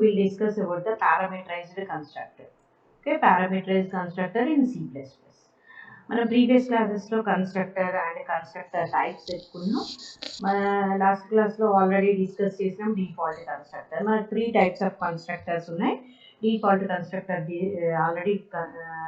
will discuss about the parameterized constructor. Okay, parameterized constructor in C++. మన previous క్లాసెస్లో constructor and constructor types చెప్పుకున్నాం. మన last క్లాస్లో already discuss చేసినాం default constructor. మనకు 3 టైప్స్ ఆఫ్ కన్స్ట్రక్టర్స్ ఉన్నాయి. డిఫాల్ట్ కన్స్ట్రక్టర్ ఆల్రెడీ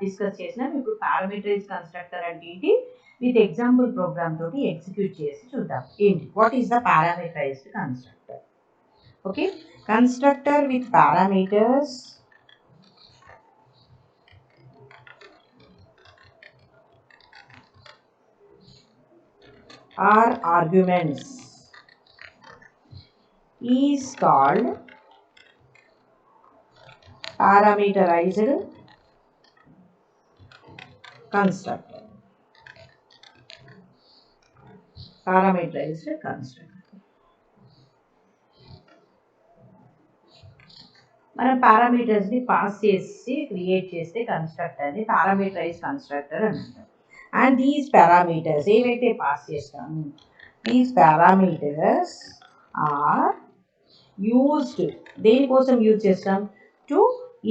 డిస్కస్ చేసినాం. ఇప్పుడు పారామీటరైజ్ కన్స్ట్రక్టర్ అంటే ఏంటి విత్ ఎగ్జాంపుల్ ప్రోగ్రామ్ తోటి ఎగ్జిక్యూట్ చేసి చూద్దాం. ఏంటి what is the parameterized constructor? Okay, constructor with parameters or arguments is called parameterized constructor. Parameterized constructor. మనం పారామీటర్స్ ని పాస్ చేసి క్రియేట్ చేస్తే కన్స్ట్రక్టర్ ని పారామీటరైజ్ కన్స్ట్రక్టర్ అంటారు. అండ్ దీస్ పారామీటర్స్ ఏవైతే పాస్ చేస్తాము దీస్ పారామీటర్స్ ఆర్ యూజ్డ్ దేనికోసం use చేస్తాం to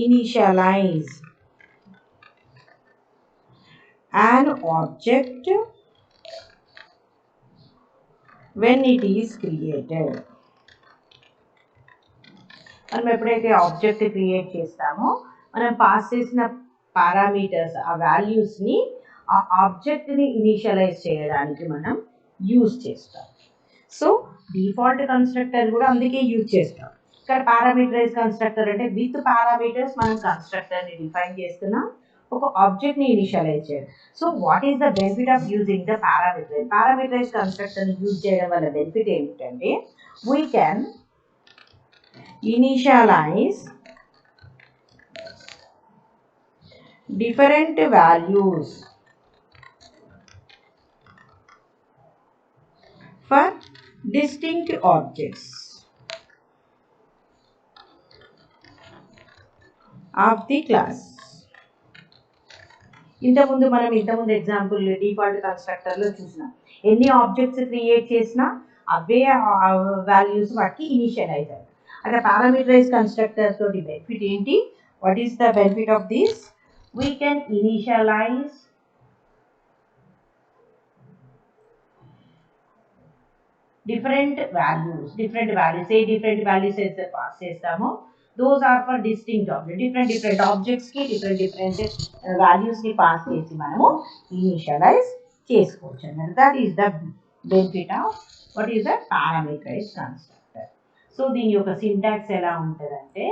initialise an object when it is created. మనం ఎప్పుడైతే ఆబ్జెక్ట్ క్రియేట్ చేస్తామో మనం పాస్ చేసిన పారామీటర్స్ ఆ వాల్యూస్ని ఆ ఆబ్జెక్ట్ని ఇనిషియలైజ్ చేయడానికి మనం యూజ్ చేస్తాం. సో డిఫాల్ట్ కన్స్ట్రక్టర్ కూడా అందుకే యూజ్ చేస్తాం. ఇక్కడ పారామీటరైజ్ కన్స్ట్రక్టర్ అంటే విత్ పారామీటర్స్ మనం కన్స్ట్రక్టర్ని డిఫైన్ చేస్తున్నాం, ఒక ఆబ్జెక్ట్ని ఇనిషియలైజ్ చేయడం. So what is the benefit of using the parameterize కన్స్ట్రక్టర్ని యూజ్ చేయడం వల్ల బెనిఫిట్ ఏమిటంటే we can initialize different values for distinct objects of the class. ఇంతకుముందు ఎగ్జాంపుల్ డిఫాల్ట్ కన్స్ట్రక్టర్లో చూసినాం. ఎన్ని ఆబ్జెక్ట్స్ క్రియేట్ చేసినా అవే వాల్యూస్ వాటికి ఇనిషియలైజ్ అవుతాయి. అదే పారామీటరైజ్ కన్స్ట్రక్టర్ తోటి బెనిఫిట్ ఏంటి? What is the benefit of this? We can initialise different values A different values అయితే పాస్ చేస్తామో those are for distinct objects. different objects కి different values ని పాస్ చేసి మనము ఇనిషియలైజ్ చేసుకోవచ్చు అన్నమాట. That is the benefit of what is the parameterize constructor. So దీని యొక్క సింటాక్స్ ఎలా ఉంటుందంటే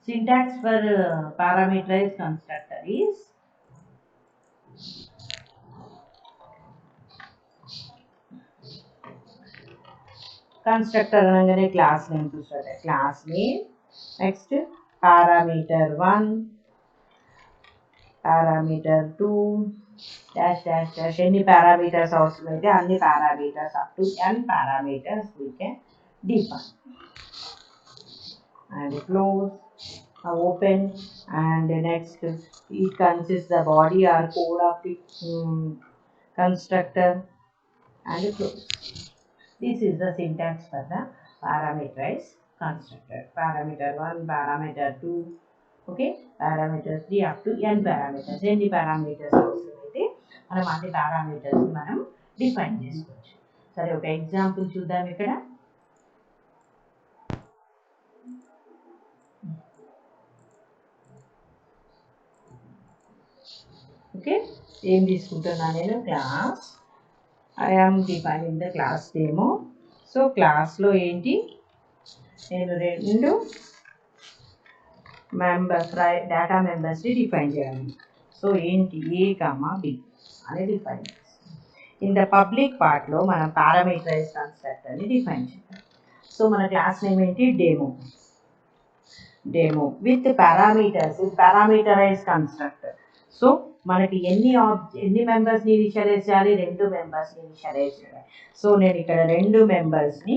syntax for parameterize constructor is constructor అనగానే క్లాస్ నేమ్ చూస్తారు, class name, next parameter 1 parameter 2 dash dash dash ఎన్ని పారామీటర్స్ అవసరమైతే అన్ని parameters up to n parameters we can define and close open and next it consists the body or code of the constructor and close. This is the syntax for the parameterized constructor. Parameter 1, parameter 2, okay, parameter 3 up to n parameters. Any parameters అవసరమైతే మనం అన్ని parameters మనం define చేసుకోవచ్చు. సరే, ఒక example చూద్దాం ఇక్కడ. Okay, ఏం తీసుకుంటున్నా నేను class I am defining the class demo. So క్లాస్లో ఏంటి నేను 2 మెంబర్స్ డేటా మెంబర్స్ని డిఫైన్ చేయాలి. సో ఏంటి A, B అని డిఫైన్ చేస్తాం. ఇన్ ద పబ్లిక్ పార్ట్లో మనం పారామీటరైజ్ కన్స్ట్రక్టర్ని డిఫైన్ చేయాలి. సో మన క్లాస్ నేమ్ ఏంటి demo with parameters with parameterize constructor. So మనకి ఎన్ని మెంబర్స్ని ఇనిషియలైజ్ చేయాలి? 2 మెంబర్స్ని ఇనిషియలైజ్ చేయాలి. సో నేను ఇక్కడ 2 మెంబర్స్ని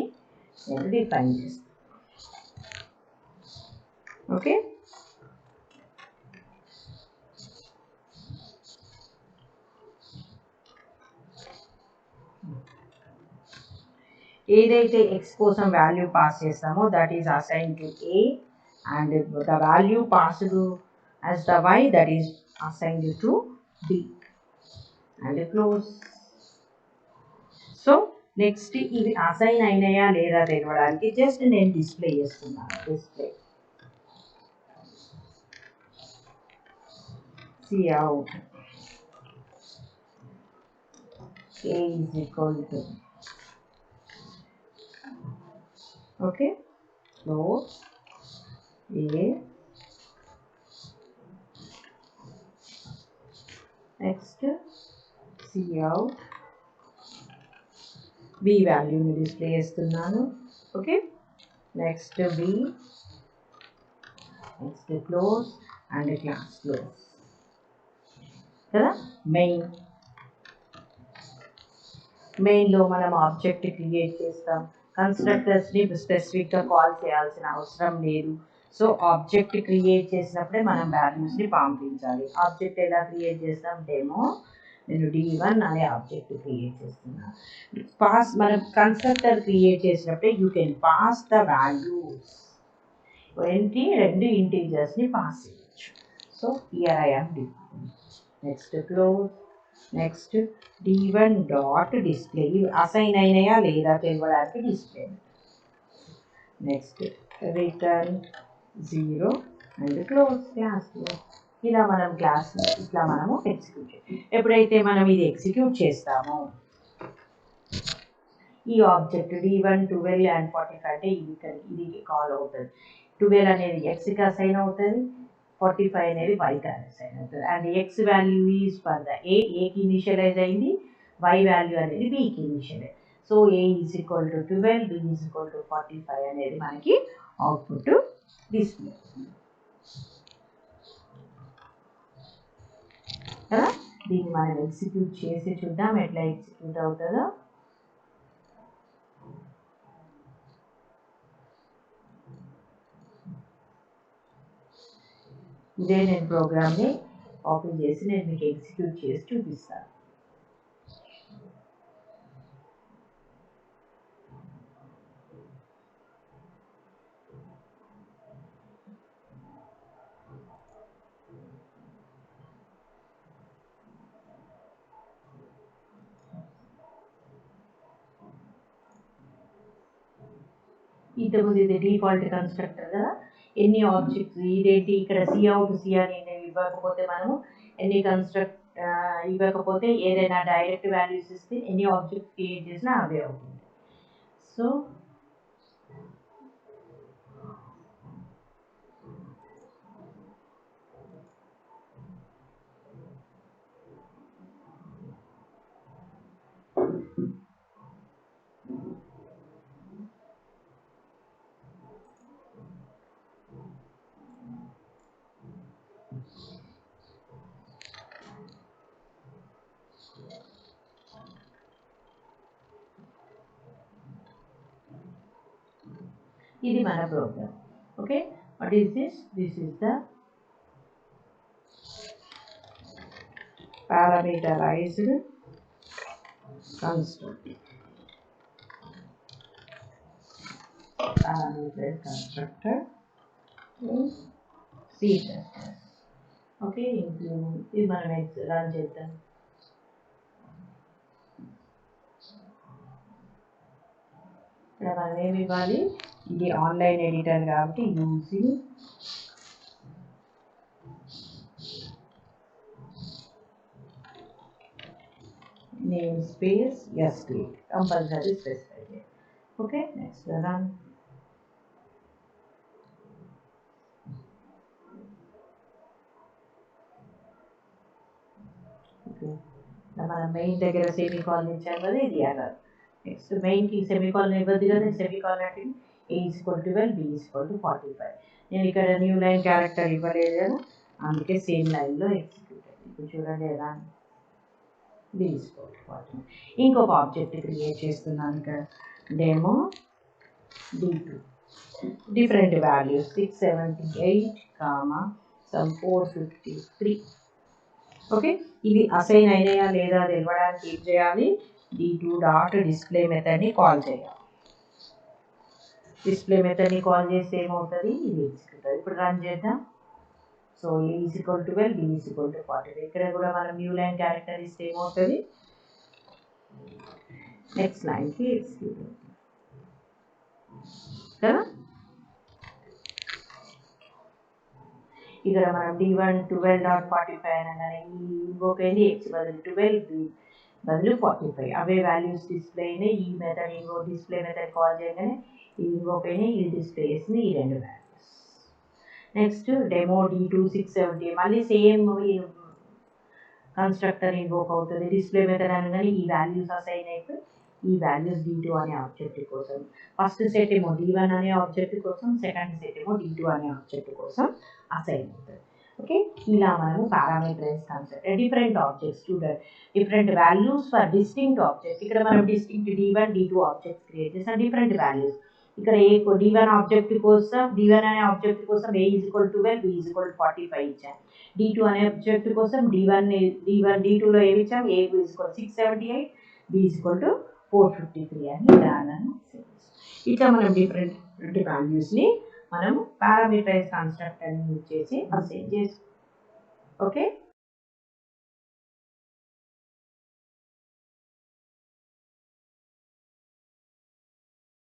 నేను డిఫైన్ చేస్తాను. ఓకే, ఏదైతే x కోసం వాల్యూ పాస్ చేస్తామో that is assign to a and the value passed as the y that is assigned to b and close. So next ఇవి అసైన్ అయినాయా లేదా తెలవడానికి జస్ట్ నేను డిస్ప్లే చేస్తున్నాను. Display cout a is equal to okay close a next cout b వాల్యూని display చేస్తున్నాను. Okay next b next close and class close కదా. మెయిన్లో మనం object create చేస్తాం. కన్స్ట్రక్టర్స్ని స్పెసిఫిక్గా కాల్ చేయాల్సిన అవసరం లేదు. సో ఆబ్జెక్ట్ క్రియేట్ చేసినప్పుడే మనం వాల్యూస్ని పంపించాలి. ఆబ్జెక్ట్ ఎలా క్రియేట్ చేస్తాం, డెమో నేను D1 అనే ఆబ్జెక్ట్ క్రియేట్ చేస్తున్నా. మనం కన్స్ట్రక్టర్ క్రియేట్ చేసినప్పుడే you can pass the values. రెండు ఇంటీజర్స్ని పాస్ చేయొచ్చు. So here I am D. Next close next D1 dot display assign అయినాయా లేదా తెలవడానికి display. Next return 0 and close class. ఇలా మనం క్లాస్ ఇట్లా మనము ఎగ్జిక్యూట్ చేయాలి. ఎప్పుడైతే మనం ఇది ఎగ్జిక్యూట్ చేస్తామో ఈ ఆబ్జెక్ట్ D1 12 and 45 అంటే ఇది కాల్ అవుతుంది. 12 అనేది ఎక్స్కి అసైన్ అవుతుంది, 45 అనేది వైకి అసైన్ అవుతుంది. And x value is for the ఏకి ఇనిషియలైజ్ అయింది, వై వాల్యూ అనేది బికి initialize. So a is equal to 12, b is equal to 45 అనేది మనకి అవుట్పుట్ డిస్ప్లే కదా. దీన్ని మనం ఎగ్జిక్యూట్ చేసి చూద్దాం ఎట్లా ఎగ్జిక్యూట్ అవుతుందో. ఇదే నేను ప్రోగ్రామ్ని కాపీ చేసి నేను మీకు ఎగ్జిక్యూట్ చేసి చూపిస్తాను. ఇంతకుముందు ఇది డిఫాల్ట్ కన్స్ట్రక్టర్ కదా. ఎన్ని ఆబ్జెక్ట్స్ ఇదేంటి ఇక్కడ cout c అని ఇవ్వకపోతే మనము ఎన్ని ఇవ్వకపోతే ఏదైనా డైరెక్ట్ వాల్యూస్ ఇస్తే ఎన్ని ఆబ్జెక్ట్స్ క్రియేట్ చేసినా అవే అవుతుంది. సో ఇది మన program. Okay what is this? This is the parameterized constructor. Parameterized constructor in C++. Okay ఇది మనం రన్ చేద్దాం. ఇక్కడ మనం ఏమి ఇవ్వాలి, ఇది ఆన్లైన్ ఎడిటర్ కాబట్టి using namespace S8 compulsory specify చేయాలి. Okay next run. ఓకే మనం మెయిన్ దగ్గర సెమీకాలన్ ఇచ్చాం కదా, ఇది ఎర్రర్. నెక్స్ట్ మెయిన్కి సెమీకాలన్ ఇవ్వద్దు కదా, సెమీకాలన్ అంటే a is equal to 12, b is equal to 45. నేను ఇక్కడ న్యూ లైన్ క్యారెక్టర్ ఇవ్వలేదు కదా, అందుకే సేమ్ లైన్లో ఎగ్జిక్యూట్ అయింది. ఇప్పుడు చూడండి ఎలా b is equal to 45. ఇంకొక ఆబ్జెక్ట్ క్రియేట్ చేస్తున్నాను ఇక్కడ, demo D2. Different values 678, some 453. Okay ఇవి అసైన్ అయినాయా లేదా తెలవడానికి ఏం చేయాలి, D2 డాట్ డిస్ప్లే మెథడ్ని కాల్ చేయాలి. డిస్ప్లే మెథడ్ని కాల్ చేస్తే ఏమవుతుంది, ఇది ఎగ్జిక్యూట్ అవుతుంది. ఇప్పుడు రన్ చేద్దాం. So a is equal to 12, b is equal to 45. ఇక్కడ కూడా మనం న్యూ లైన్ క్యారెక్టర్ ఇస్తే ఏమవుతుంది, నెక్స్ట్ లైన్కి ఎగ్జిక్యూట్ అవుతుంది కదా. ఇక్కడ మనం d1 12.45 అనగానే ఈ ఇన్వోక్ అయింది, x బదులు 12, b బదులు 45 అవే వాల్యూస్ డిస్ప్లే అయినాయి. ఈ method invoke display method call చేయగానే ఈ ఇన్వోక్ అయినాయి, ఈ డిస్ప్లే చేసింది ఈ రెండు వాల్యూస్. నెక్స్ట్ డెమో d2 670 మళ్ళీ సేమ్ కన్స్ట్రక్టర్ ఇన్వోక్ అవుతుంది. డిస్ప్లే మెథడ్ అనగానే ఈ వాల్యూస్ అసైన్ అయిపోయి ఈ వాల్యూస్ d2 అనే ఆబ్జెక్ట్ కోసం, ఫస్ట్ సెట్ ఏమో d1 అనే ఆబ్జెక్ట్ కోసం, సెకండ్ సెట్ ఏమో d2 అనే ఆబ్జెక్ట్ కోసం అసైన్ అవుతుంది. ఓకే, ఇలా మనము పారామీటరైజ్ కన్స్ట్రక్టర్ డిఫరెంట్ ఆబ్జెక్ట్స్ చూడండి, different values for distinct object. ఇక్కడ మనం distinct d1 d2 objects create చేసాం, డిఫరెంట్ వాల్యూస్. ఇక్కడ ఏ d1 ఆబ్జెక్ట్ కోసం, d1 అనే ఆబ్జెక్ట్ కోసం a is equal to 12, b is equal to 45 ఇచ్చాం. d2 అనే ఆబ్జెక్ట్ కోసం d1 d2లో ఏమి ఇచ్చాం, a is equal to 678, b is equal to 453 అని దాన్ని ఇట్లా మనం డిఫరెంట్ వాల్యూస్ని మనం పారామీటరైజ్ కన్స్ట్రక్టర్ని యూజ్ చేసి అసైన్ చేస్తాం. ఓకే.